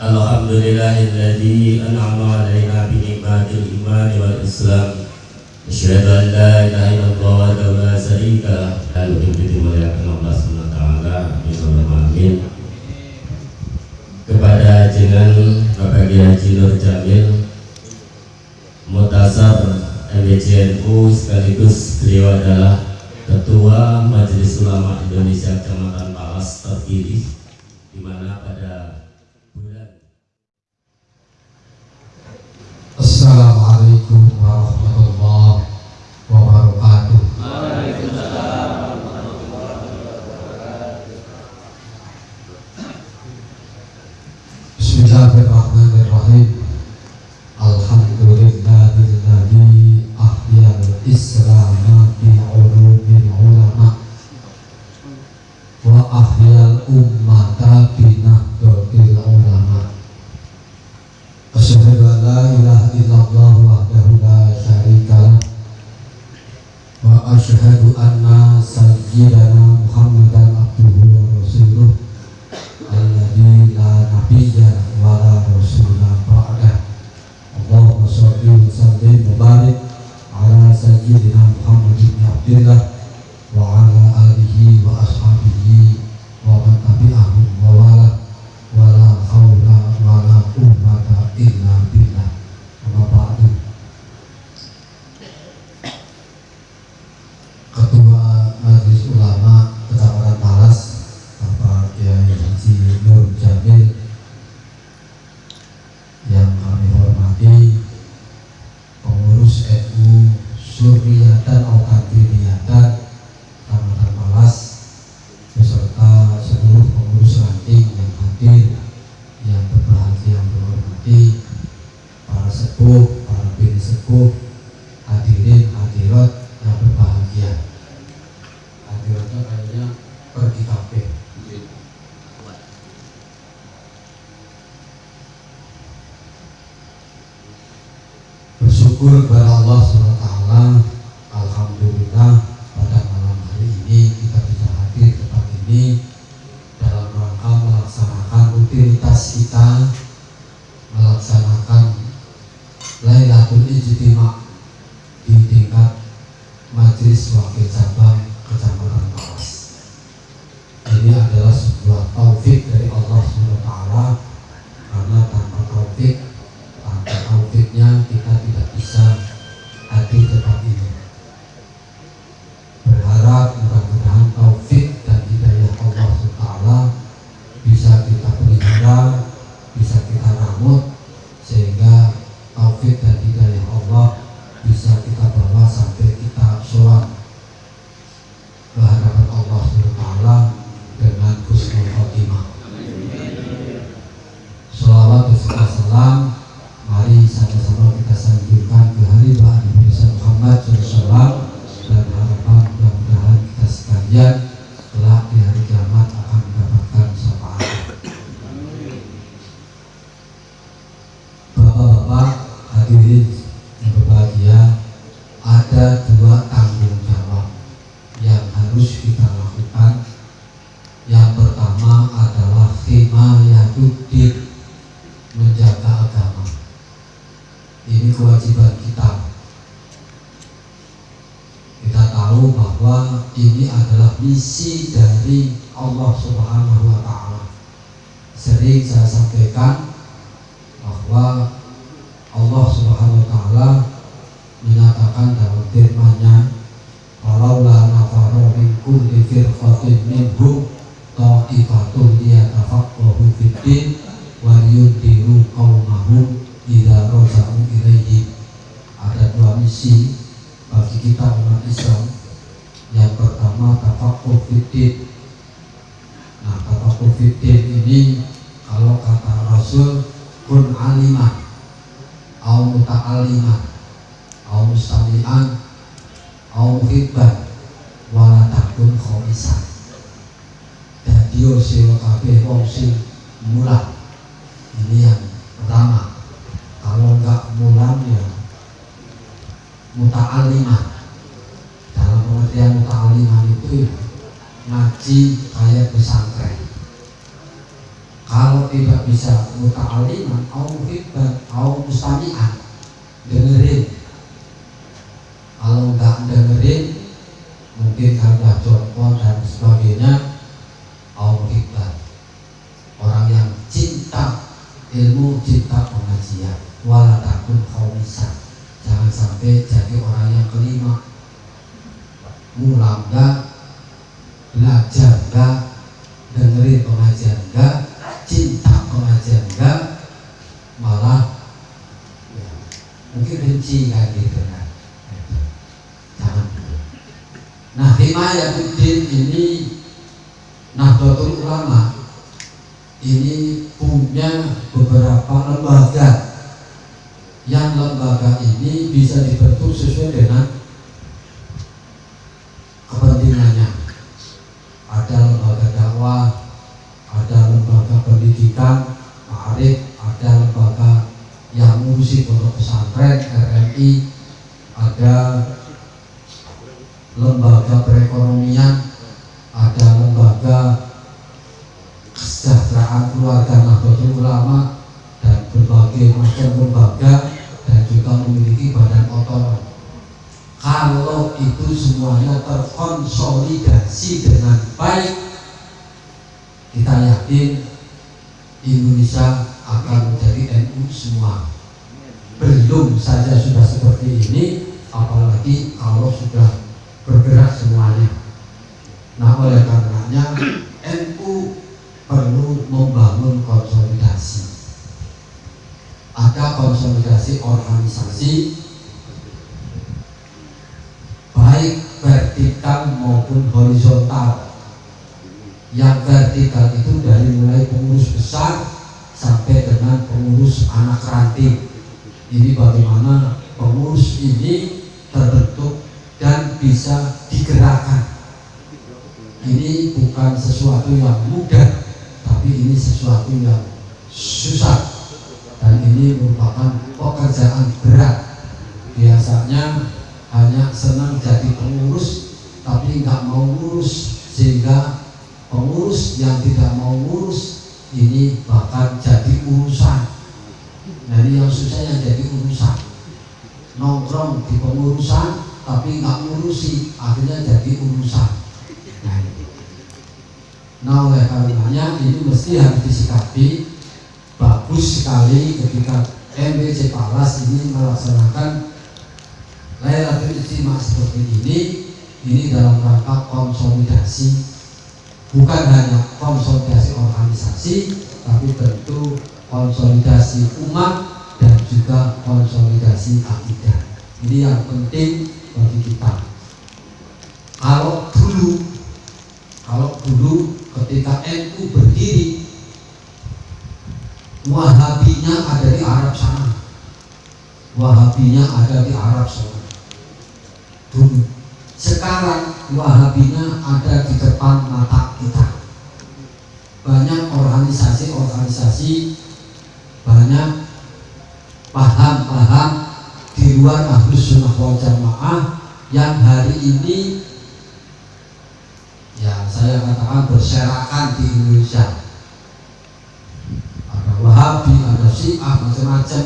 Alhamdulillahilladzi an'ama 'alaina bi ni'matil iman wal islam. Asyhadu an la ilaha illallah wa la syarika lahu. Dimuliakan Allah Subhanahu wa taala. Amin. Kepada jenengan Bapak Kiai Haji Nur Jamil Mutasar MBCNU, sekaligus beliau adalah Ketua Majelis Ulama Indonesia Kecamatan Palas terpilih, di mana pada bulan. Assalamualaikum warahmatullahi wabarakatuh. Bismillahirrahmanirrahim. Alhamdulillahilladzi ahyal Islam bi ulumil ulama wa ahyal ummata bi nahdlatil ulama. Asyhadu an la ilaha illallah wahdahu la syarika lah wa asyhadu anna sayyidana Muhammadan abduhu wa rasuluh alladzi la nabiyya wa la rasula ba'dah. Allahumma shalli wa sallim wa barik ala sayyidina Muhammad bin Abdillah wa ala alihi wa ashabihi wa man tabi'ahum wa wala wa la haula wa la quwwata illa billah. Amma ba'du. Ketua Majelis Ulama Kecamatan Palas Bapak Kiai Haji Nur Jamil yang kami hormati, pengurus NU Suriyatan Aukatiriyatan Kecamatan Palas beserta seluruh pengurus ranting yang hadir, yang berbahagia, yang berhormati, para sepuh, para bini sepuh, hadirin hadirat yang berbahagia. Hadiratnya kayaknya pergi kafe. Bersyukur kepada Allah SWT. Alhamdulillah pada malam hari ini kita bisa hadir di tempat ini dalam rangka melaksanakan rutinitas kita, melaksanakan Lailatul Ijtima di tingkat Majelis Wakil Cabang Kecamatan Palas. Ini adalah sebuah taufik dari Allah SWT, karena tanpa taufiknya kita tidak bisa hadir di tempat ini. Berharap mudah-mudahan taufik dan hidayah Allah SWT bisa kita pelihara, bisa kita rawat, sehingga taufik dan hidayah Allah bisa kita bawa sampai kita sowan ke hadapan Allah SWT dengan husnul khotimah. Shalawat beserta salam mari sama-sama kita sanjungkan ke hari Nabi Muhammad SAW, dan harapan mudah-mudahan kita sekalian kelak di hari kiamat akan mendapatkan syafaat. Bapak-bapak hadirin yang berbahagia, ada dua tanggung jawab yang harus kita lakukan. Yang pertama adalah himayatud-din, menjaga agama. Ini kewajiban kita. Kita tahu bahwa ini adalah misi dari Allah Subhanahu wa taala. Sering saya sampaikan bahwa Allah Subhanahu wa taala menyatakan dalam firman-Nya, "Walaula nafara min kulli firqatin minhum ta'ifatun liyatafaqahu fid-din wa liyundiru qaumahum idza raja'u ilaihi." Ada dua misi bagi kita umat Islam. Yang pertama tafaqquh fid-din. Nah, tafaqquh fid-din ini kalau kata Rasul, kun alimah au muta'allimah au mustami'an au muhibban wala takun khomisan. Dadi sira kabeh wong sing mulang. Ini yang pertama. Kalau enggak mulang ya muta'allimah. Dalam pengertian muta'allimah itu ngaji kayak pesantren. Kalau tidak bisa muta'aliman au muhibban au mustami'an, dengerin. Kalau nggak dengerin mungkin karena jongkol dan sebagainya, au muhibban, orang yang cinta ilmu, cinta pengajian. Wala takun khawisa, jangan sampai jadi orang yang kelima, ngulang enggak, belajar enggak, dengerin pengajian enggak, cinta pengajian enggak, malah ya, mungkin benci kan gitu kan. Jangan. Nah, Himayatuddin ini, Nahdlatul Ulama ini punya beberapa lembaga, yang lembaga ini bisa dibentuk sesuai dengan kepentingannya. Ada lembaga dakwah, ada lembaga pendidikan, ma'arif, ada lembaga yang ngurusi pondok pesantren, RMI, ada lembaga perekonomian, ada lembaga kesejahteraan keluarga Nahdlatul Ulama, dan berbagai macam lembaga, dan juga memiliki badan otonom. Kalau itu semuanya terkonsolidasi dengan baik, kita yakin Indonesia akan menjadi NU semua. Belum saja sudah seperti ini, apalagi kalau sudah bergerak semuanya. Nah, oleh karenanya NU perlu membangun konsolidasi. Ada konsolidasi organisasi, baik vertikal maupun horizontal. Yang vertikal itu dari mulai pengurus besar sampai dengan pengurus anak ranting. Ini bagaimana pengurus ini terbentuk dan bisa digerakkan. Ini bukan sesuatu yang mudah, tapi ini sesuatu yang susah, dan ini merupakan pekerjaan berat. Biasanya hanya senang jadi pengurus tapi nggak mau ngurus, sehingga pengurus yang tidak mau ngurus ini bahkan jadi urusan. Nah, ini yang susah, yang jadi urusan. Nongkrong di pengurusan tapi nggak ngurusi, akhirnya jadi urusan. Nah, oleh karenanya ini mesti harus disikapi. Bagus sekali ketika MBC Palas ini melaksanakan Lailatul Ijtima seperti ini dalam rangka konsolidasi, bukan hanya konsolidasi organisasi, tapi tentu konsolidasi umat dan juga konsolidasi akidah. Ini yang penting bagi kita. Kalau dulu ketika NU berdiri, Wahabinya ada di Arab sana. Wahabinya ada di Arab sana dulu. Sekarang Wahabinya ada di depan mata kita. Banyak organisasi-organisasi, banyak paham-paham di luar Ahlus Sunnah wal Jamaah yang hari ini, ya saya katakan, berserakan di Indonesia. Ada Wahabi, ada Syiah, macam-macam.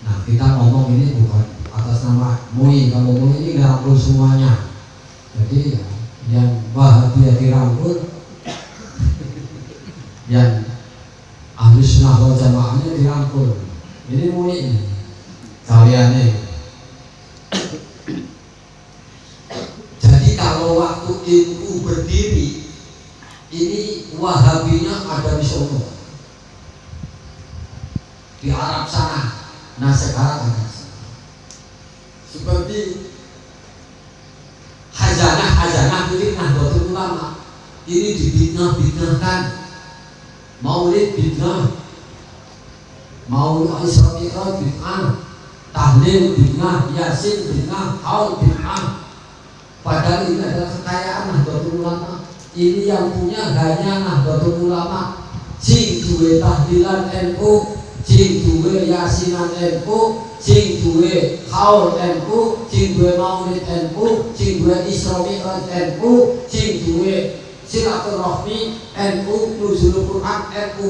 Nah, kita ngomong ini bukan atas nama MUI. Kalau MUI ini ngerangkul semuanya. Jadi yang Wahabi dirangkul, yang Ahlus Sunnah wal Jamaahnya dirangkul. Ini MUI ini kaliannya. Jadi kalau waktu NU berdiri, ini Wahabinya ada di sono, di Arab sana. Nah, sekarang ada seperti hajanah milik Nahdlatul Ulama ini dibidnah-bidnahkan. Maulid bidnah, Maulid Isra Mi'raj bidnah, tahlil bidnah, yasin bidnah, haul bidnah. Padahal ini adalah kekayaan Nahdlatul Ulama. Ini yang punya hanya Nahdlatul Ulama. Sing duwe tahlilan NU, sing duwe yasinan NU, sing duwe haul NU, sing duwe maulid NU, sing duwe Isra Mi'raj NU, sing duwe silaturahmi NU, nuzulul Quran NU.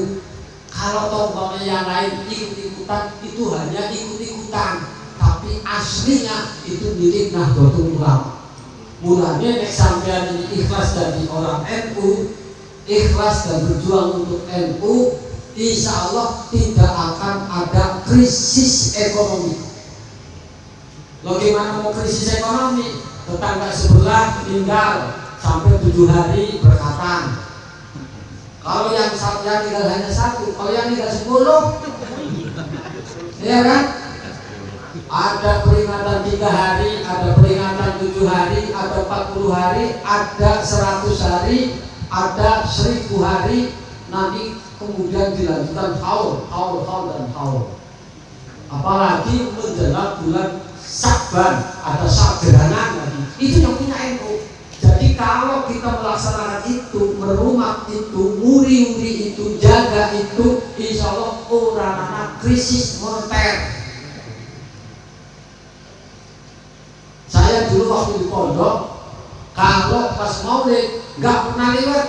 Kalau tombaknya yang lain ikut-ikutan, itu hanya ikut-ikutan, tapi aslinya itu milik Nahdlatul Ulama. Mulanya nek sampean ini ikhlas dari orang NU, ikhlas dan berjuang untuk NU, insya Allah tidak akan ada krisis ekonomi. Bagaimana mau krisis ekonomi? Tetangga sebelah meninggal sampai 7 hari berkatan. Kalau yang tinggal hanya 1, kalau yang tinggal 10, ya kan? Ada peringatan 3 hari, ada peringatan 7 hari, ada 40 hari, ada 100 hari, ada 1000 hari. Nanti kemudian dilanjutkan haul dan haul. Apalagi menjelang bulan Sya'ban, ada Sya'banan lagi. Itu yang punya NU. Jadi kalau kita melaksanakan itu, merumak itu, muri-muri itu, jaga itu, insya Allah orang anak krisis moneter. Saya dulu waktu di pondok, kalau pas maulid nggak pernah liwat,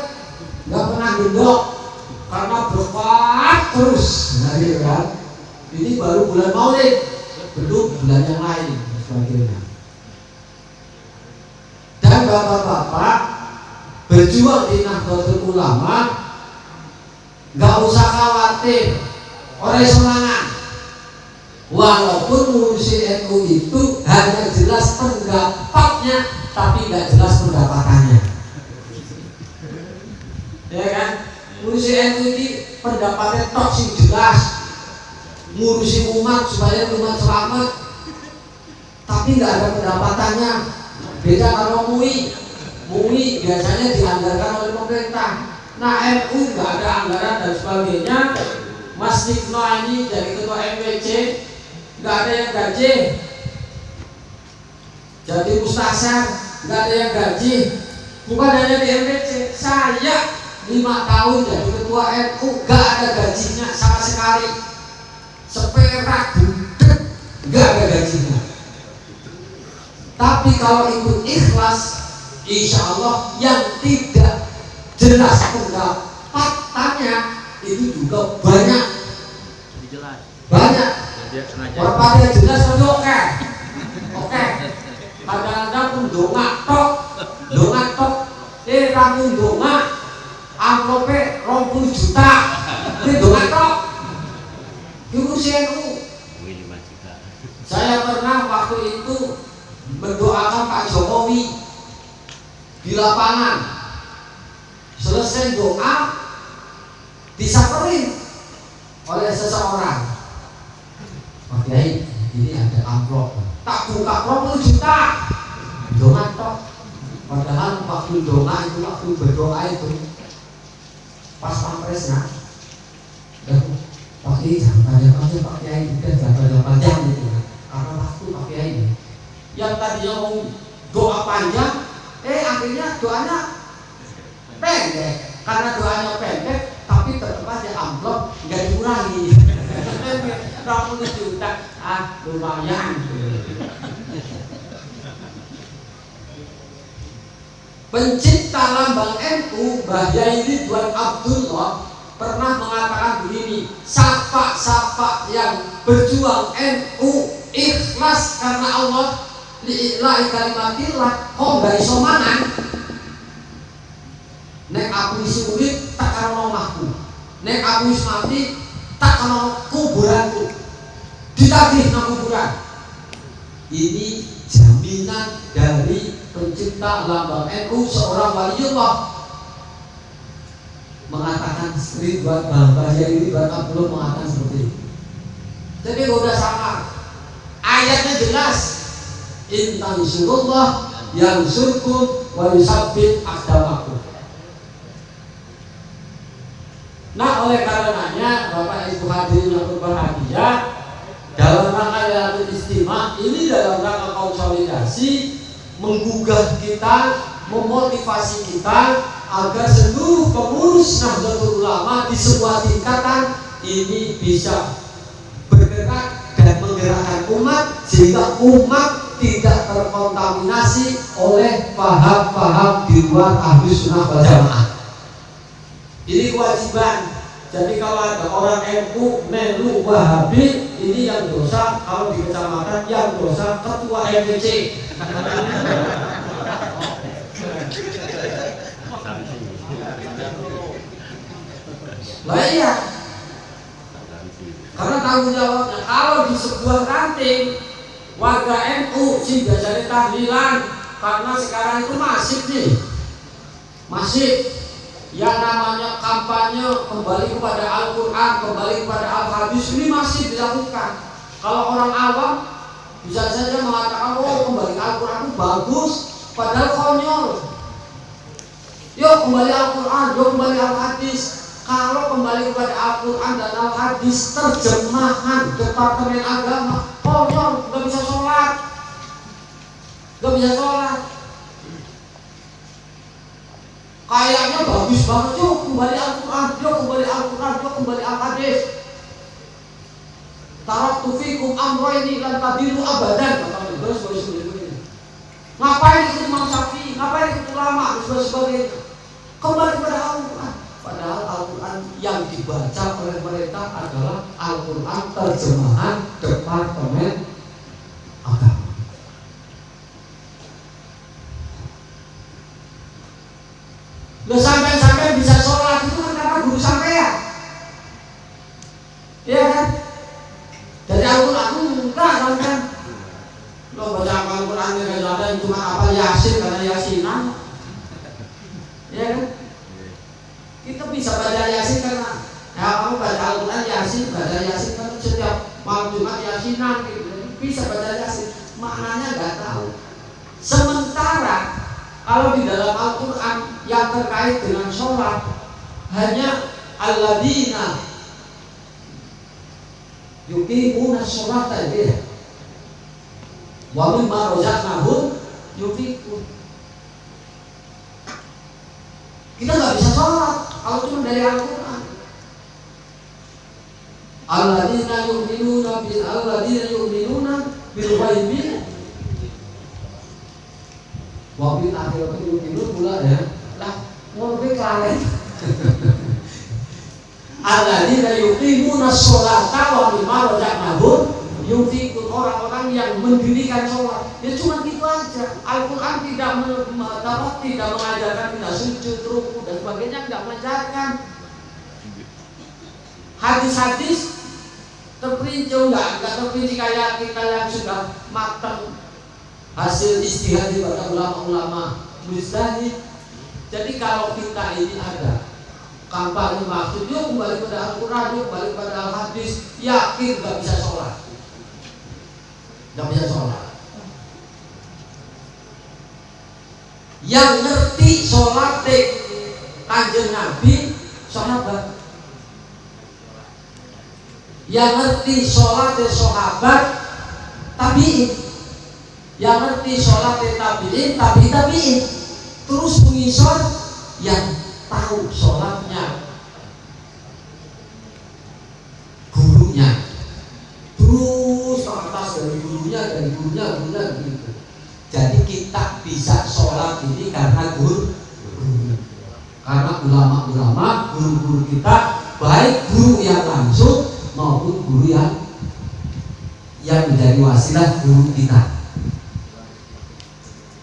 nggak pernah gendok, karena berkat terus. Nah, gitu kan? Ini baru bulan maulid, belum bulan yang lain sebagainya. Dan bapak-bapak berjuang di Nahdlatul Ulama, nggak usah khawatir oleh semangat. Walaupun ngurusi NU itu hanya jelas pendapatnya, tapi nggak jelas pendapatannya. Ya kan? Ngurusi NU ini pendapatnya tok sing jelas, ngurusi umat supaya umat selamat, tapi nggak ada pendapatannya. Beda kalau MUI biasanya dianggarkan oleh pemerintah. Nah, NU nggak ada anggaran dan sebagainya. Mas Nikno ini jadi ketua MWC, nggak ada yang gaji. Jadi Mustasar nggak ada yang gaji. Bukan hanya di MWC, saya 5 tahun jadi ketua NU nggak ada gajinya sama sekali. Seperak budek nggak ada gajinya. Tapi kalau ikut ikhlas, insya Allah yang tidak jelas pendapatannya itu juga banyak. Banyak. Orang yang jelas itu oke. Kadang-kadang pun dongak tok, ramu dongak, amplopnya 20 juta, ini dongak tok. Itu NU. Saya pernah waktu itu mendoakan Pak Jokowi di lapangan. Selesai doa disamperin oleh seseorang. Pak Kiai, ini ada amplop. Tak buka 20 juta. Doa tok. Padahal waktu doa itu, waktu berdoa itu pas pampresnya, Pak Kiai jangan panjang-panjang, Pak Kiai udah jangan panjang gitu. Karena waktu Pak Kiai ini yang tadinya mau doa panjang, akhirnya doanya pendek. Karena doanya pendek, tapi tetap aja amplop nggak dikurangi. 20 juta, lumayan. Pencipta lambang NU, Mbah Yai Ridwan Abdullah, pernah mengatakan begini: sapa-sapa yang berjuang NU ikhlas karena Allah, li'ila'i kalimatillah, kok gak iso mangan. Nek aku isi urip tak karo omahku, nek aku wis mati tak karo kuburanku, ditagih nang kuburan. Ini jaminan dari pencipta lambang NU, seorang waliullah, mengatakan Ridwan Bahaya ini bahkan belum mengatakan seperti itu. Jadi udah sama, ayatnya jelas, intan surullah yang surkum wa yusabbit aqdamakum. Nah, oleh karenanya Bapak Ibu hadirin yang berbahagia, dalam rangka Lailatul Istimewa ini dalam rangka konsolidasi, menggugah kita, memotivasi kita agar seluruh pengurus Nahdlatul Ulama di semua tingkatan ini bisa bergerak dan menggerakkan umat, sehingga umat tidak terkontaminasi oleh paham-paham di luar Ahlus Sunnah wal Jamaah. Ini kewajiban. Jadi kalau ada orang NU melu Wahabi, ini yang dosa kalau di kecamatan, yang dosa ketua MPC. Lah iya, karena tanggung jawabnya kalau di sebuah ranting warga NU sih biasanya tahlilan, karena sekarang itu masif nih, masif yang namanya kampanye kembali kepada Al-Quran, kembali kepada Al-Hadis, ini masih dilakukan. Kalau orang awam bisa saja mengatakan, oh kembali ke Al-Quran itu bagus, padahal konyol. Yuk kembali Al-Quran, yuk kembali Al-Hadis. Kalau kembali kepada Al-Quran dan Al-Hadis, terjemahan Departemen Agama, konyol, gak bisa sholat, gak bisa sholat. Kayaknya bagus banget, yuk kembali Al-Quran, yuk kembali Al-Quran, yuk kembali Al-Hadis. Taraktu fikum amroini lan tadilu abadan, kata Rasul sebelumnya. Ngapain ikut Imam Syafi'i, ngapain ikut ulama, dan sebagainya. Kembali kepada Al-Quran. Padahal Al-Quran yang dibaca oleh mereka adalah Al-Quran terjemahan Departemen Agama. Lo sampai bisa sholat itu kan karena guru sampean, iya kan? Dari Al-Quran enggak sampean. Lo baca Al-Quran yang ada yang cuma apa Yasin karena Yasinan, iya kan? Kita bisa baca Yasin karena ya kamu baca Al-Quran Yasin, baca Yasin kan setiap malam Jumat Yasinan gitu. Bisa baca Yasin, maknanya nggak tahu. Sementara kalau di dalam Al-Quran yang terkait dengan sholat hanya alladzina yuqimuna sholata itu ya, wa mimma razaqnahum yunfiqun. Kita nggak bisa sholat kalau cuma dari Al-Quran. Alladzina yu'minuna bil ghaibi wa bil akhirati yuqinun pula ya. Lah ngombe kalian. Alladzina yuqimuna sholata wa mimma razaqnahum yunfiqun, orang-orang yang mendirikan sholat. Ya cuma gitu aja. Al-Quran tidak mengajarkan kita sujud, ruku dan sebagainya, tidak mengajarkan. Hadis-hadis terperinci enggak terperinci kayak kita yang sudah matang hasil istihad daripada ulama-ulama mujtahid. Jadi kalau kita ini ada kampanye maksud yuk kembali pada Al-Quran, yuk kembali pada Al-Hadis, yakin gak bisa sholat, gak bisa sholat. Yang ngerti sholat Kanjeng Nabi sahabat, yang ngerti sholat sahabat tabi'in, yang ngerti sholat tabi'in, tabi'in, terus mengisor yang tahu sholatnya gurunya, terus ke atas dari gurunya gitu. Jadi kita bisa sholat ini karena guru, karena ulama-ulama, guru-guru kita, baik guru yang langsung maupun guru yang menjadi wasilah guru kita.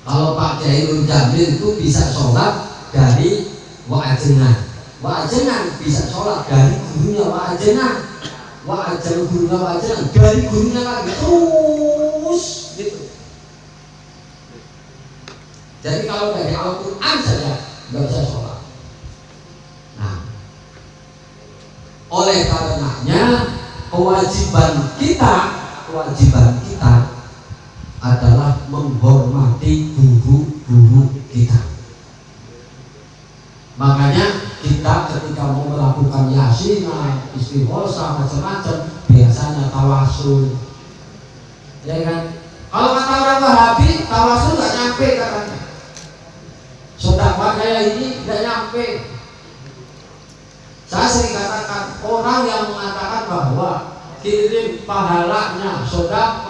Kalau Pak Kiai Nur Jamil itu bisa sholat dari wa'ajengan bisa sholat dari gurunya wa'ajengan dari gurunya lagi terus gitu. Jadi kalau dari Al-Quran saja nggak bisa sholat. Nah, oleh karenanya kewajiban kita adalah menghormati guru-guru kita. Makanya kita ketika mau melakukan yasinan, istighosa, macam-macam, biasanya tawasul, ya kan? Kalau kata orang Wahabi, tawasul nggak nyampe katanya. Sedangkan kayak ini nggak nyampe. Saya sering katakan orang yang mengatakan bahwa kirim pahalanya sedekah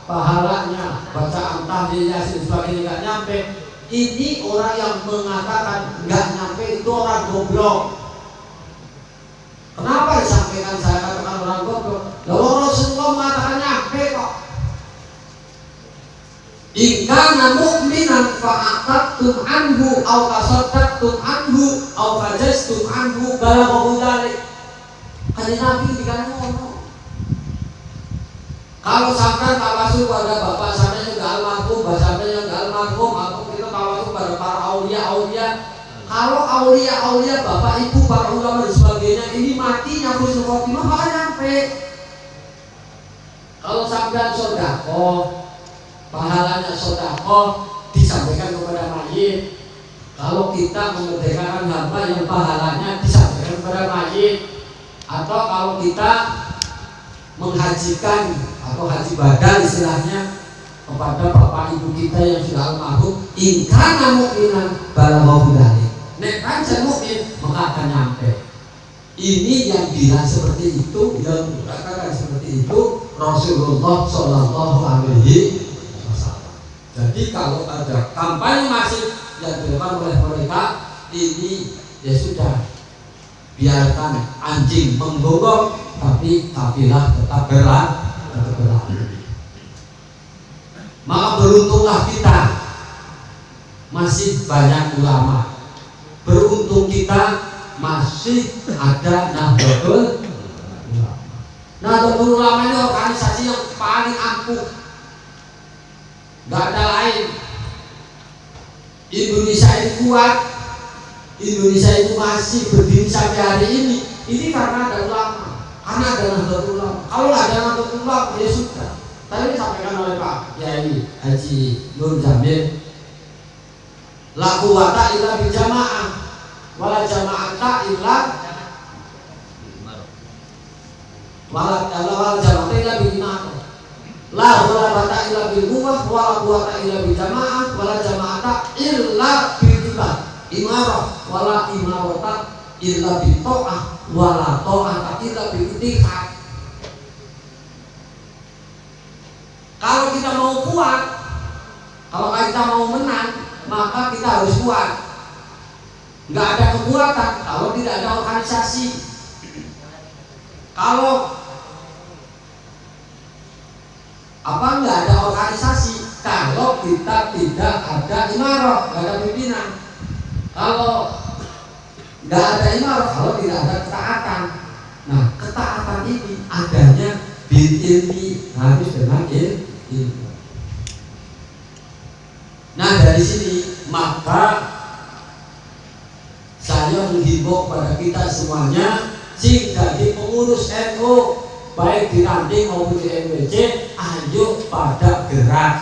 pahalanya, bacaan tahlil yasin sebagainya nggak nyampe, ini orang yang mengatakan nggak nyampe itu orang goblok. Kenapa disampaikan saya katakan orang goblok? Lalu Rasulullah mengatakan nyampe kok. Ingkana mu'minan fa'aqadtum anhu aw tasaddaqtum anhu aw fajastum anhu balaghahu dzalik. Kanjeng Nabi dikatakan ngono. Kalau sampai tawasul pada bapak sampai yang almarhum, bapak sampai yang almarhum, atau kita tawasul pada para aulia. Kalau aulia bapak ibu para ulama dan sebagainya ini matinya husnul khotimah maka nyampe. Kalau sampai sedekah pahalanya sedekah disampaikan kepada mayit. Kalau kita memerdekakan hamba yang pahalanya disampaikan kepada mayit. Atau kalau kita menghajikan atau haji badal istilahnya kepada bapak ibu kita yang sudah almarhum, ingkana mu'minan balaghahu dzalik. Nek pancen mukmin maka akan nyampe. Ini yang bilang seperti itu, yang mengatakan seperti itu Rasulullah Shallallahu Alaihi Wasallam. Jadi kalau ada kampanye masif yang dilakukan oleh mereka, ini ya sudah, biarkan anjing menggonggong, tapi kafilah tetap berlalu. Maka beruntunglah kita masih banyak ulama. Beruntung kita masih ada Nahdlatul Ulama. Nahdlatul Ulama ini organisasi yang paling ampuh, gak ada lain. Indonesia ini kuat, Indonesia itu masih berdiri sampai hari ini karena ada ulama, karena ada Nahdlatul Ulama. Kalau nggak ada Nahdlatul Ulama ya sudah. Tadi disampaikan oleh Pak Yai Haji Nur Jamil, la quwwata illa bil jamaah wala jama'ata illa wala jama'ata illa bil iman. La quwwata illa bil quwwah wala quwwata illa bil jamaah wala jama'ata illa bil imarah wala imarata illa bil ta'ah wala ta'ata illa bil ittihad. Kalau kita mau kuat, kalau kita mau menang, maka kita harus kuat. Nggak ada kekuatan kalau tidak ada organisasi. Kalau nggak ada organisasi, kalau kita tidak ada imarah, nggak ada pimpinan. Kalau nggak ada imarah, kalau tidak ada ketaatan. Nah, ketaatan ini adanya bil ilmi, harus dengan ilmu. Nah, dari sini maka saya menghimbau kepada kita semuanya, sing jadi pengurus NU baik di Ranting maupun di MWC, ayo pada gerak,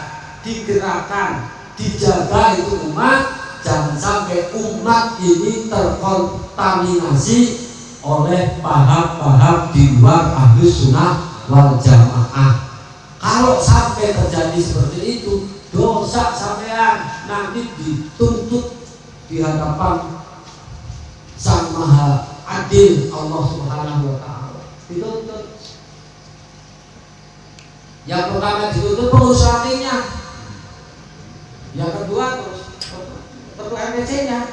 digerakkan, dijaga itu umat, jangan sampai umat ini terkontaminasi oleh paham-paham di luar Ahlus Sunnah wal Jamaah. Kalau sampai terjadi seperti itu, dosa sampean nanti dituntut di hadapan Sang Maha Adil Allah Subhanahu wa Ta'ala. Dituntut. Yang pertama dituntut pengurus rantingnya. Yang kedua terus ketua MPC-nya.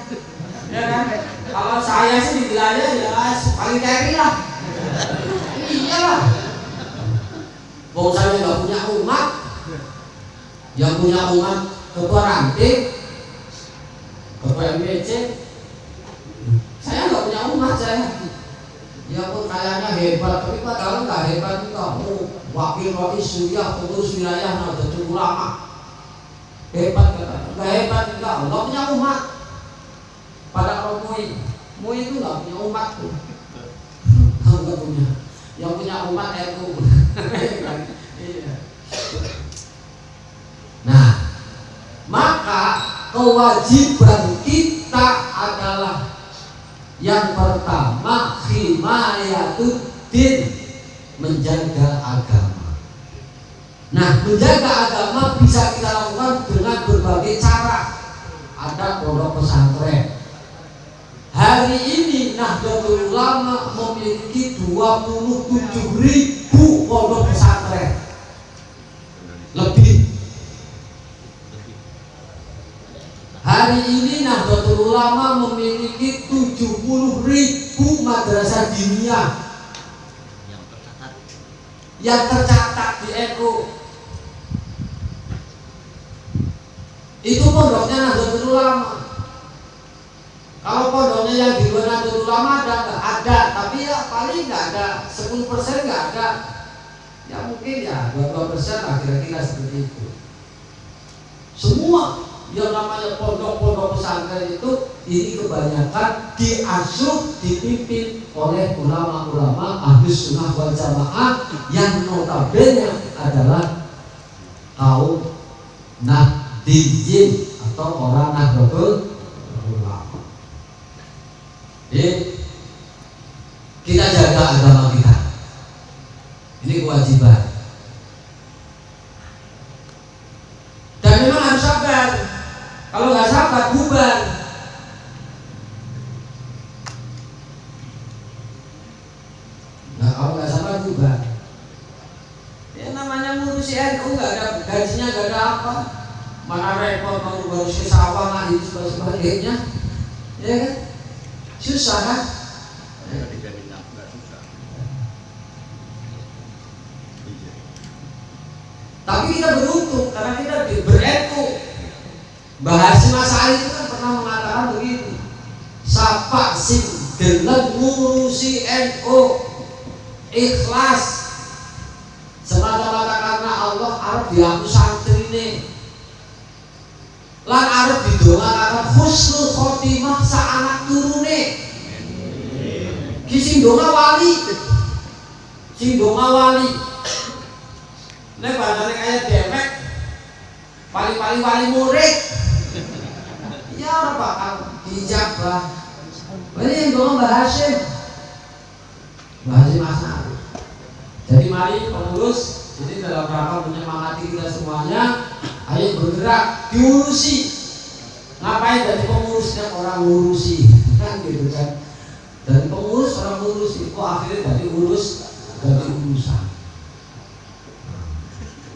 Ya kan? Kalau saya sih di wilayah ya paling carry lah. Iyalah. Kalau saya nggak punya umat, yang punya umat ketua ranting, ketua MPC, saya nggak punya umat saya. Ya pun kayaknya hebat, tapi padahal nggak hebat juga. Wakil suriah, pengurus wilayah Nahdlatul Ulama, hebat katanya. Nggak hebat juga, nggak punya umat. Pada kalau MUI itu nggak punya umat tuh, nggak punya. Yang punya umat NU. Nah, maka kewajiban kita adalah yang pertama himayatuddin, menjaga agama. Nah, menjaga agama bisa kita lakukan dengan berbagai cara. Ada pondok pesantren. Hari ini Nahdlatul Ulama memiliki 27.000 pondok pesantren. hari ini Nahdlatul Ulama memiliki 70.000 madrasah diniyah yang tercatat di NU. Itu pondoknya Nahdlatul Ulama. Kalau pondoknya yang di luar Nahdlatul Ulama ada nggak? Ada, tapi ya paling nggak ada 10% nggak ada. Ya mungkin ya 22% lah kira-kira seperti itu. Semua yang namanya pondok-pondok pesantren itu ini kebanyakan diasuh, dipimpin oleh ulama-ulama Ahlus Sunnah wal Jamaah yang notabene adalah kaum Nahdliyin atau orang Nahdlatul Ulama. Jadi kita jaga agama kita. Ini kewajiban. Dan memang harus sabar. Kalau nggak sabar, bubar. Nah, kalau nggak sabar, bubar. Ya namanya ngurusi NU nggak ada gajinya, nggak ada apa. Mana repot mau ngurusi sawah lah ini sebagainya. Ya kan? Susah kan? Tapi kita beruntung karena kita ber-NU. Mbah Hasyim Asy'ari itu kan pernah mengatakan begini, sapa sing gelem ngurusi NU ikhlas semata-mata karena Allah arep dihapus santrine lan arep didongaaken husnul khotimah sa anak turune. Ki sing donga wali. Sing donga wali. Nek bahasane kayak demek paling-paling wali murid. Ya ora bakal dijabah. Ini yang donga Mbah Hasyim. Mbah Hasyim Asy'ari. Jadi mari pengurus ini dalam rangka menyemangati kita semuanya, ayo bergerak diurusi. Ngapain dari pengurusnya orang ngurusi kan gitu kan. Dari pengurus orang ngurusi kok akhirnya dari urus dari urusan.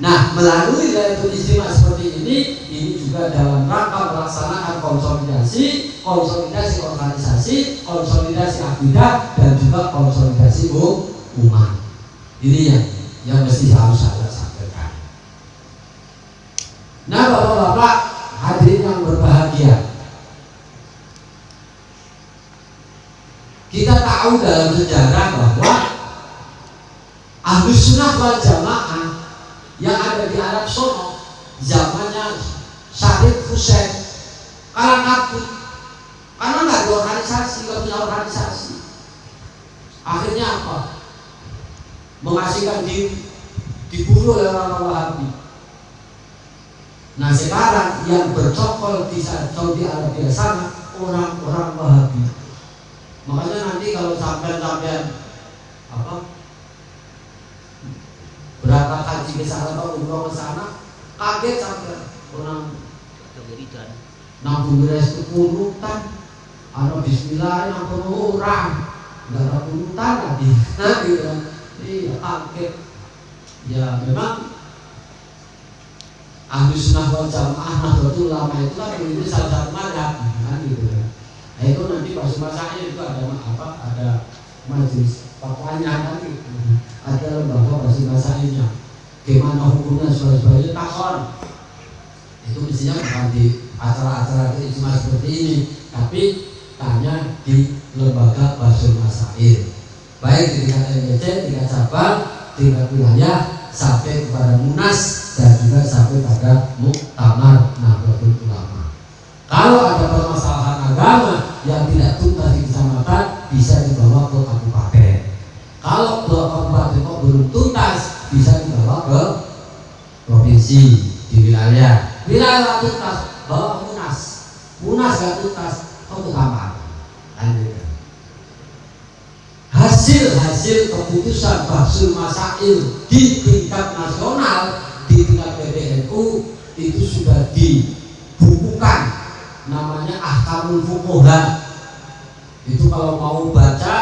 Nah, melalui Lailatul Istimewa seperti ini juga dalam rangka melaksanakan konsolidasi organisasi, konsolidasi akidah dan juga konsolidasi umat. Ini yang mesti harus saya sampaikan. Nah, Bapak-bapak hadirin yang berbahagia, kita tahu dalam sejarah bahwa Ahlus Sunnah wal Jamaah yang ada di Arab sono zamannya Syarif Hussein kalah kabut karena nggak ada organisasi, nggak punya organisasi. Akhirnya apa? Mengasingkan diri, dibunuh oleh orang Wahabi. Nah sekarang yang bercokol di Saudi Arabia sana orang-orang Wahabi. Makanya nanti kalau sampai apa berangkat haji ke sana atau umroh ke sana, kaget sampai orang nambung beres kunutan, ana bismillah nambung orang, nggak ada kunutan lagi, nah gitu, iya kaget. Ya memang Ahlus Sunnah wal Jamaah Nahdlatul Ulama itu kan ini salah satu madhab, kan gitu kan. Nah itu nanti pas masanya itu ada majelis fatwanya kan gitu. Ada lembaga bahasa-bahasanya gimana hukumnya sebagainya takon itu mestinya bukan di acara-acara ijtima seperti ini, tapi tanya di lembaga Basul Masail baik di tingkat MBC, tingkat cabang, tingkat wilayah sampai kepada Munas dan juga sampai pada Muktamar Nahdlatul Ulama. Kalau ada permasalahan agama yang tidak tuntas di kecamatan bisa dibawa ke kabupaten. Kalau ke kabupaten kok belum tuntas bisa dibawa ke provinsi di wilayah tuntas bawa ke Munas gak tuntas ke Kamar kan gitu. Hasil keputusan Basul Masail di tingkat nasional, di tingkat PBNU itu sudah dibukukan namanya Ahkamul Fuqaha. Itu kalau mau baca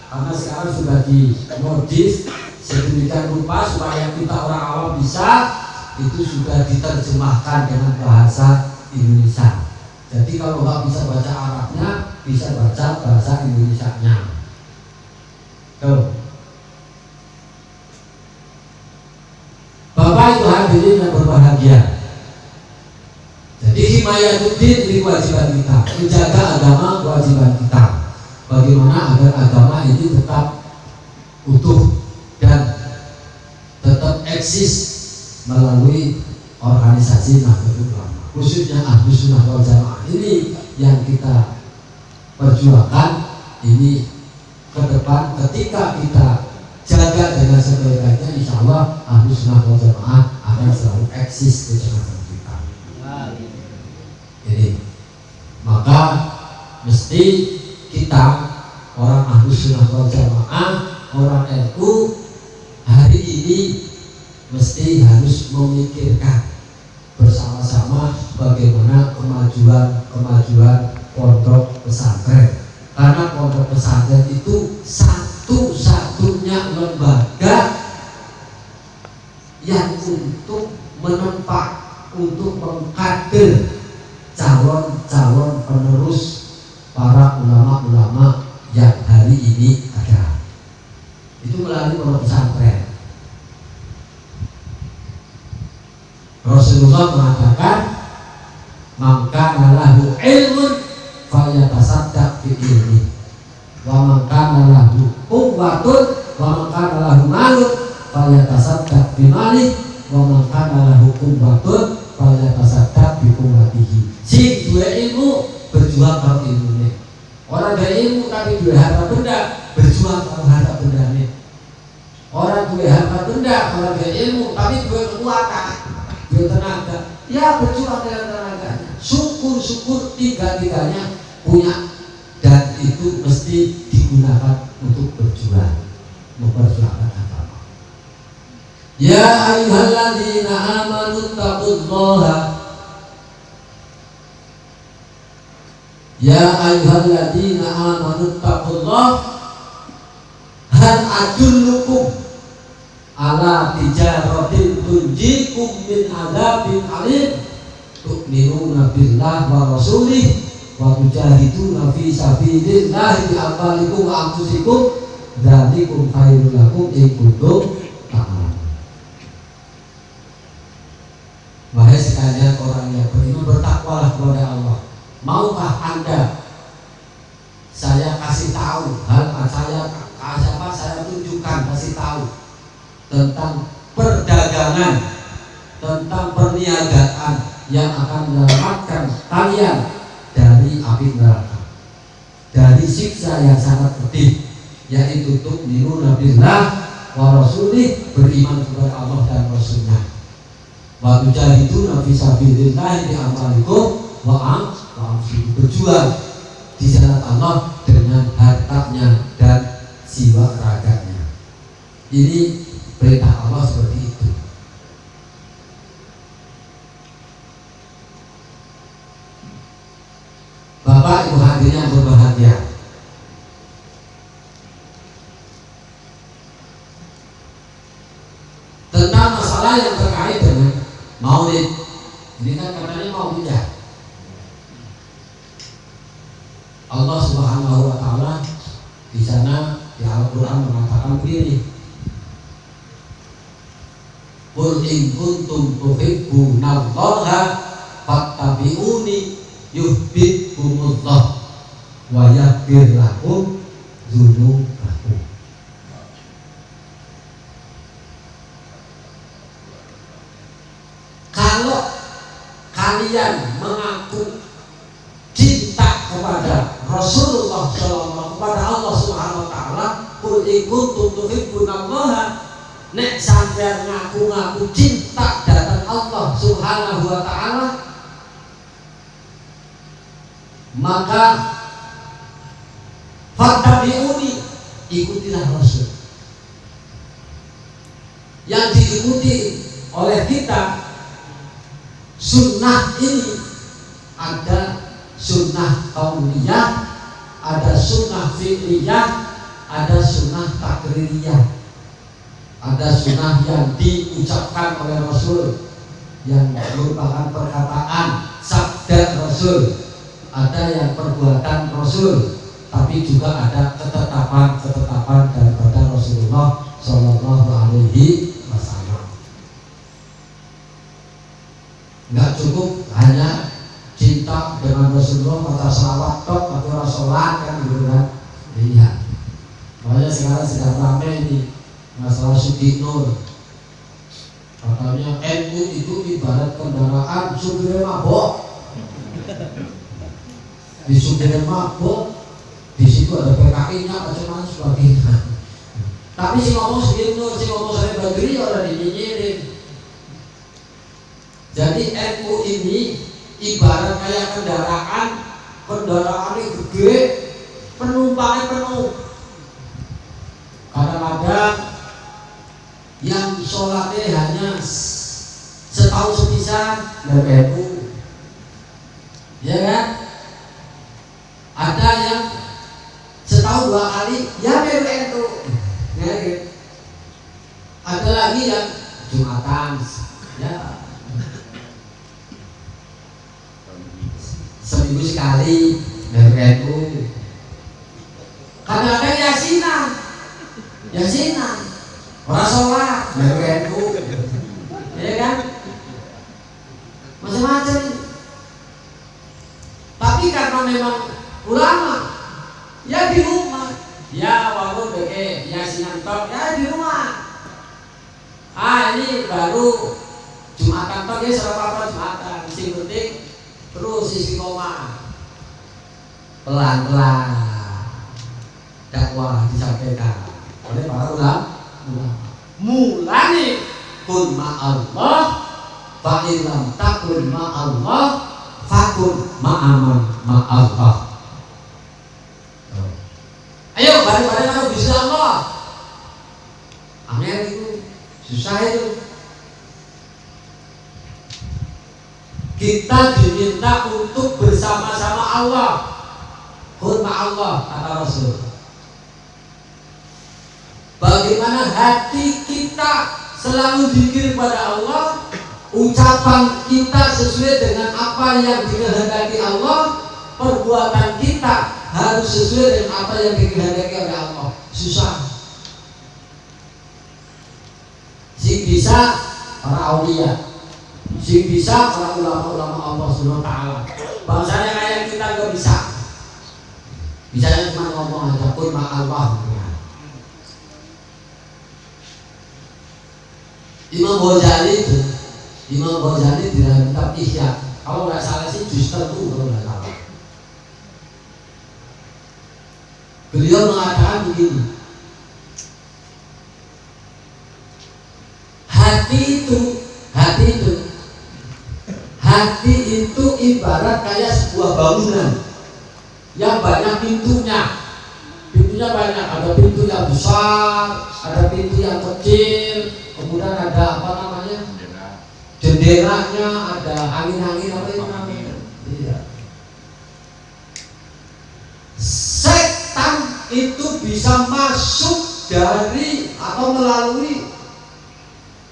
karena sekarang sudah dimodif sedemikian rupa supaya kita orang awam bisa, itu sudah diterjemahkan dengan bahasa Indonesia. Jadi kalau nggak bisa baca Arabnya, bisa baca bahasa Indonesianya. Tuh. Bapak Ibu hadirin yang berbahagia. Jadi himayatuddin ini kewajiban kita, menjaga agama kewajiban kita. Bagaimana agar agama ini tetap utuh dan tetap eksis melalui organisasi Nahdlatul Ulama, khususnya Ahlus Sunnah wal Jamaah ini yang kita perjuangkan ini ke depan. Ketika kita jaga dengan sebaik-baiknya, insya Allah Ahlus Sunnah wal Jamaah akan selalu eksis di tengah-tengah kita. Jadi maka mesti kita orang Ahlus Sunnah wal Jamaah, orang NU hari ini mesti harus memikirkan bersama-sama bagaimana kemajuan pondok pesantren, karena pondok pesantren itu satu-satunya lembaga yang untuk menempa, untuk mengkader calon-calon penerus para ulama-ulama yang hari ini ada. Itu melalui pondok pesantren. Rasulullah mengatakan, maka lahu ilmun fayatasaddaq bi ilmi, wa maka lahu quwwatun, wa maka lahu malun fayatasaddaq bi mali, wa maka lahu quwwatun fayatasaddaq bi quwwatihi. Sing duwe ilmu berjuang karo ilmune. Orang duwe ilmu tapi duwe harta benda, berjuang karo harta bendane. Orang duwe harta benda, orang duwe ilmu tapi duwe kekuatan, tenaga, ya berjuang dengan tenaganya. Syukur-syukur tiga-tiganya punya, dan itu mesti digunakan untuk berjuang, memperjuangkan agama. Ya ayyuhalladzina amanu taqullaha, ya ayyuhalladzina amanu taqullaha, hal adullukum ala tijaratin tunjikum min adzabin alim, tu'minuna billah wa rasulih wa tujahiduna fi sabilillah bi amwalikum wa anfusikum, dzalikum khairul lakum in kuntum ta'lamun. Wahai sekalian orang yang beriman, bertakwalah kepada Allah. Maukah Anda saya kasih tahu saya tunjukkan, kasih tahu tentang perdagangan, tentang perniagaan yang akan menyelamatkan kalian dari api neraka, dari siksa yang sangat pedih, yaitu tu'minuna billah wa rasulih, beriman kepada Allah dan Rasulnya, wa tujahiduna fi sabilillah bi amwalikum wa anfusikum, berjuang di jalan Allah dengan hartanya dan jiwa raganya. Ini perintah Allah seperti itu. Bapak Ibu hadirin yang berbahagia, tentang masalah yang terkait dengan maulid, ini kan katanya maulid ya. Allah Subhanahu wa taala di sana di Al-Qur'an mengatakan begini, qul in kuntum tuhibbunallaha fattabi'uni yuhibbukumullah wa yaghfir lakum dzunubakum. Kalau kalian mengaku cinta kepada Rasulullah SAW, kepada Allah Subhanahu wa taala, qul in kuntum tuhibbunallaha, nek sampean ngaku-ngaku cinta datang Allah Subhanahu wa taala, maka fattabi'uni, ikutilah Rasul. Yang diikuti oleh kita sunnah ini, ada sunnah kauniyah, ada sunnah fi'liyah, ada sunnah takririyah. Ada sunnah yang diucapkan oleh Rasul, yang merupakan perkataan sabda Rasul, ada yang perbuatan Rasul, tapi juga ada ketetapan daripada Rasulullah Shallallahu Alaihi Wasallam. Nggak cukup hanya cinta dengan Rasulullah kata selawat tok atau rasolat kan gitu kan. Iya. Makanya sekarang sedang ramai ini masalah Siti Nur. Katanya NU itu ibarat kendaraan supirnya mabok. Di supirnya mabok, di situ ada PKI-nya macam-macam sebagainya. Tapi si ngomong Siti Nur, si ngomong Sari Badri orang dinyinyirin. Jadi NU ini ibarat kayak kendaraan ini gede, penumpangnya penuh. Kadang-kadang yang sholatnya hanya setahun sepisan dari NU, ya kan? Ada yang setahun 2 kali, ya dari NU, ya kan? Ada lagi yang Jumatan, ya seminggu sekali dari NU. Kadang-kadang yasinan orang sholat dari NU, ya kan? Macam-macam. Tapi karena memang ulama, ya di rumah, ya walaupun pakai yasinan tok, ya di rumah. Ini baru Jumatan tok ya, apa Jumatan, sing penting terus istiqomah, pelan-pelan dakwah disampaikan oleh para ulama. Mulane kun ma'allah fa illam takun ma'allah fakun ma'aman ma'allah. Ayo bareng-bareng kalau bisa Allah. Amin itu susah itu. Kita diminta untuk bersama-sama Allah. Kun ma'allah kata Rasul. Bagaimana hati kita selalu zikir pada Allah, ucapan kita sesuai dengan apa yang dikehendaki Allah, perbuatan kita harus sesuai dengan apa yang dikehendaki oleh Allah. Susah. Si bisa para aulia, si bisa para ulama-ulama Allah Subhanahu wa taala. Bangsanya kayak kita nggak bisa. Bisanya cuma ngomong aja kun ma'allah. Imam Ghazali di dalam kitab Ihya, kalau nggak salah sih juz tertentu kalau nggak salah, beliau mengatakan begini, hati itu ibarat kayak sebuah bangunan yang banyak pintunya. Pintunya banyak, ada pintu yang besar, ada pintu yang kecil, kemudian ada apa namanya, jendelanya, ada angin-angin apa itu namanya. Iya. Setan itu bisa masuk dari atau melalui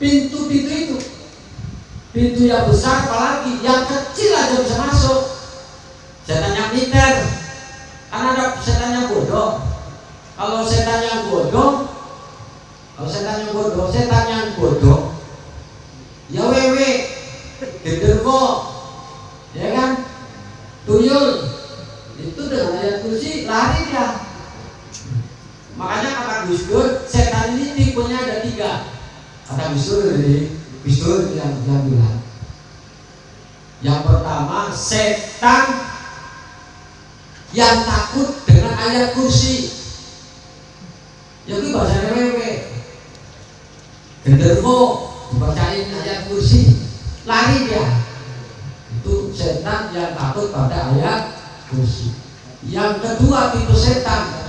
pintu-pintu itu. Pintu yang besar apalagi, yang kecil aja bisa masuk. Setan yang pintar, karena ada setan yang bodoh. Kalau setan yang bodoh, ya wewe, genderwo, ya kan, tuyul, itu dengan ayat kursi lari dia. Makanya kata Gus Dur, setan ini tipenya ada 3. Kata Gus Dur yang bilang, yang pertama setan yang takut dengan ayat kursi. Ya itu bahasa wewe, genderwo dibacain ayat kursi, lari dia. Itu setan yang takut pada ayat kursi. Yang kedua tipe setan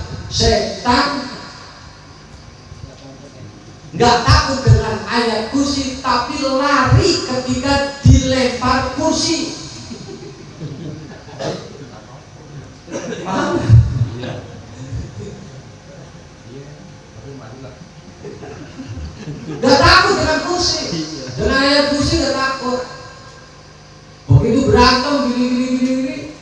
nggak takut dengan ayat kursi, tapi lari ketika dilempar kursi. Paham? Gak takut dengan kursi, dengan ayat kursi gak takut. Begitu berantem gini,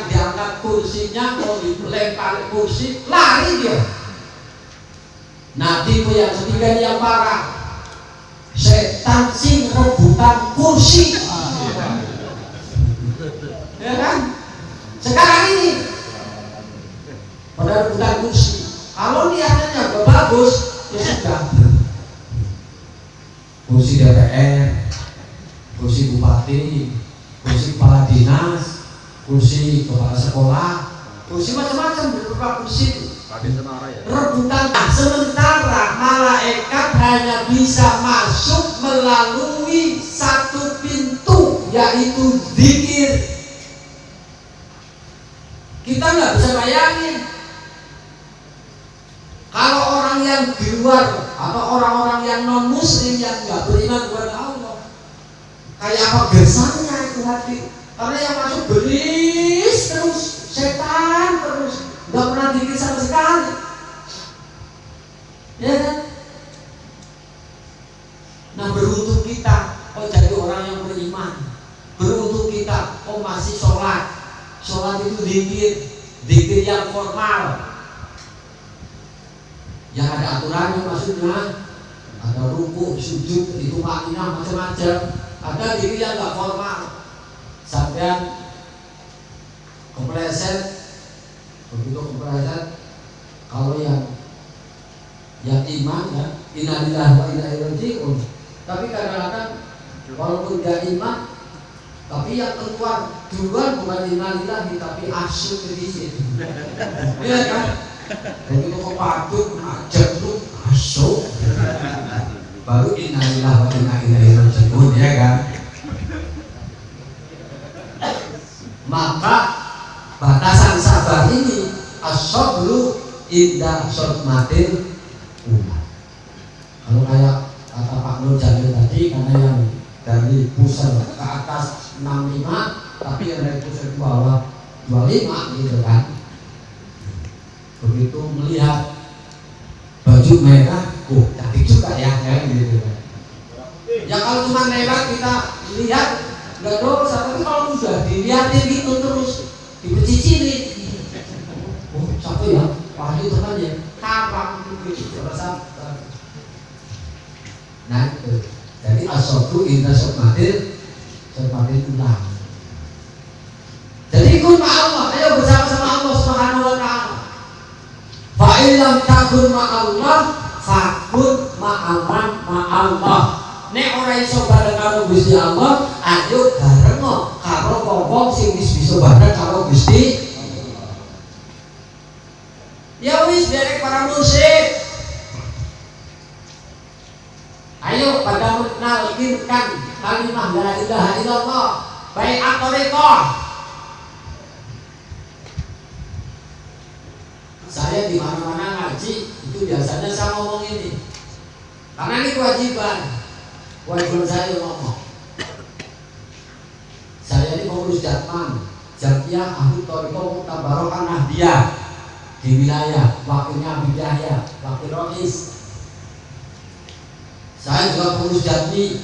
diangkat kursinya, mau dilempar kursi, lari dia. Nah, tipe yang ketiga yang parah, setan sing rebutan kursi. Ya kan? Sekarang ini pada rebutan kursi. Kalau niatnya nggak bagus, ya sudah. Kursi DPR, kursi bupati, kursi kepala dinas, kursi kepala sekolah, kursi macam-macam beberapa kursi. Rebutan. Sementara malaikat hanya bisa masuk melalui satu pintu, yaitu zikir. Kita nggak bisa bayangin kalau orang yang di luar atau orang-orang yang non muslim yang nggak beriman kepada Allah, kayak apa gersangnya itu hati. Karena yang masuk beris terus, setan terus, nggak pernah dikit sama sekali. Ya kan? Nah, beruntung kita jadi orang yang beriman. Beruntung kita masih sholat. Sholat itu zikir yang formal, yang ada aturannya, maksudnya ada ruku, sujud, itu makna macam-macam. Ada zikir yang nggak formal, sampai kepleset, begitu kepleset. Kalau yang iman ya, innalillahi wa inna ilaihi raji'un. Tapi kadang-kadang walaupun dia iman, tapi yang keluar duluan bukan innalillahi tapi asyik ke situ. Iya kan? Begitu kepaduk, ajak lu asyik, baru innalillahi wa inna ilaihi raji'un, ya kan? Maka batasan sabar ini as-sabru inda sotmatil umat. Kalau kayak kata Pak Nur Jamil tadi, karena yang dari pusat ke atas 65, tapi yang dari pusat ke bawah 25 gitu kan. Begitu melihat baju merah, cantik juga ya, kayak gitu kan. Ya kalau cuma lewat kita lihat nggak dosa, tapi kalau sudah dilihatin gitu terus dipecicilin, capek ya, wahyu teman ya, kapan gitu rasa. Nah itu, jadi as-sabru inda sotmatil ulang. Jadi ikut ma'allah, ayo bersama-sama Allah Subhanahu wa ta'ala. Fa'ilam takun ma'allah, fakun ma'allah. Nek ora iso bareng karo Gusti Allah, ayo bareng karo wong sing wis bisa bareng karo Gusti. Ya wis derek para musyrik. Ayo pada menalkinkan kalimah la ilaha illallah, baik atorikoh. Saya di mana-mana ngaji itu biasanya saya ngomong ini, karena ini kewajiban saya ngomong. Saya ini pengurus Jatman, Jatiyah Ahlu Toriko Mutabarokan Nahdiyah di wilayah, wakilnya Habib Yahya, wakil Rois. Saya juga pengurus Jatmi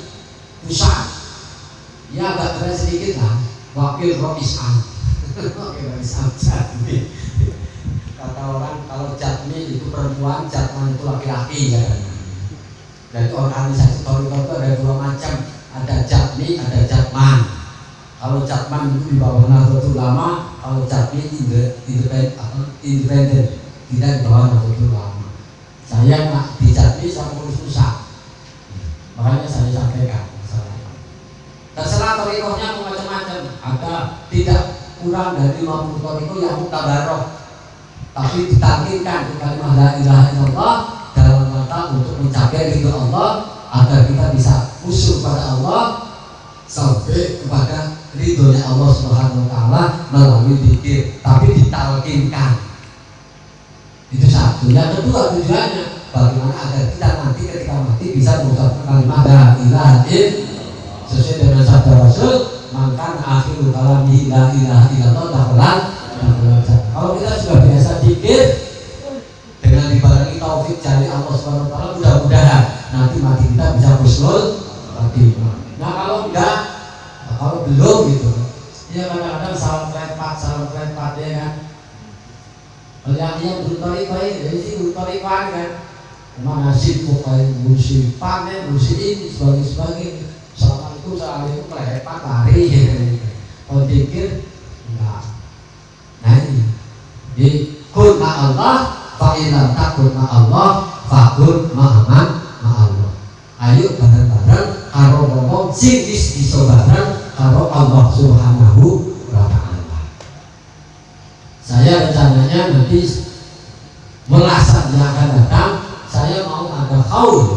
pusat, ya agak keren sedikit lah, wakil Rois-an. Wakil Rois-an Jatmi. Kata orang kalau Jatmi itu perempuan, Jatman itu laki-laki ya. Dan organisasi Toriko itu ada dua macam, ada Jatmi, ada Jatman. Kalau Jatman itu di bawah Nahdlatul Ulama, kalau Jatmi independen, tidak di bawah Nahdlatul Ulama. Saya nak di Jatmi sama pengurus pusat. Makanya saya sampaikan terserah torikohnya macam-macam, ada tidak kurang dari 50 torikoh yang mutabaroh, tapi ditalkinkan kalimah la ilaha illallah dalam rangka untuk mencapai ridho Allah, agar kita bisa usul pada Allah sampai kepada ridhonya Allah Subhanahu wa ta'ala melalui zikir, tapi ditalkinkan. Itu satu. Yang kedua tujuannya bagaimana agar kita nanti ketika mati bisa mengucapkan kalimat la ilaha illallah sesuai dengan sabda Rasul, maka akhirul kalami la ilaha illallah dakhalan. Kalau kita sudah biasa zikir dengan dibarengi taufik dari Allah Subhanahu wa ta'ala, mudah-mudahan nanti mati kita bisa husnul khatimah. Nah kalau enggak, kalau belum gitu, Dia kadang-kadang salam lepat ya kan. Yang bertori-tori, jadi sih bertori-tori kan. Manasib pokoknya musipan ya, musik ini sebagainya. Assalamualaikum melepat lari ya. Kalau pikir enggak. Nah ini. Jadi kun ma'allah, fa'ilam takun ma'allah, fakun ma'aman ma'allah. Ayo bareng-bareng karo ngomong sing bisa bareng karo Allah Subhanahu wa ta'ala. Saya rencananya nanti melasan yang akan datang saya mau ada haul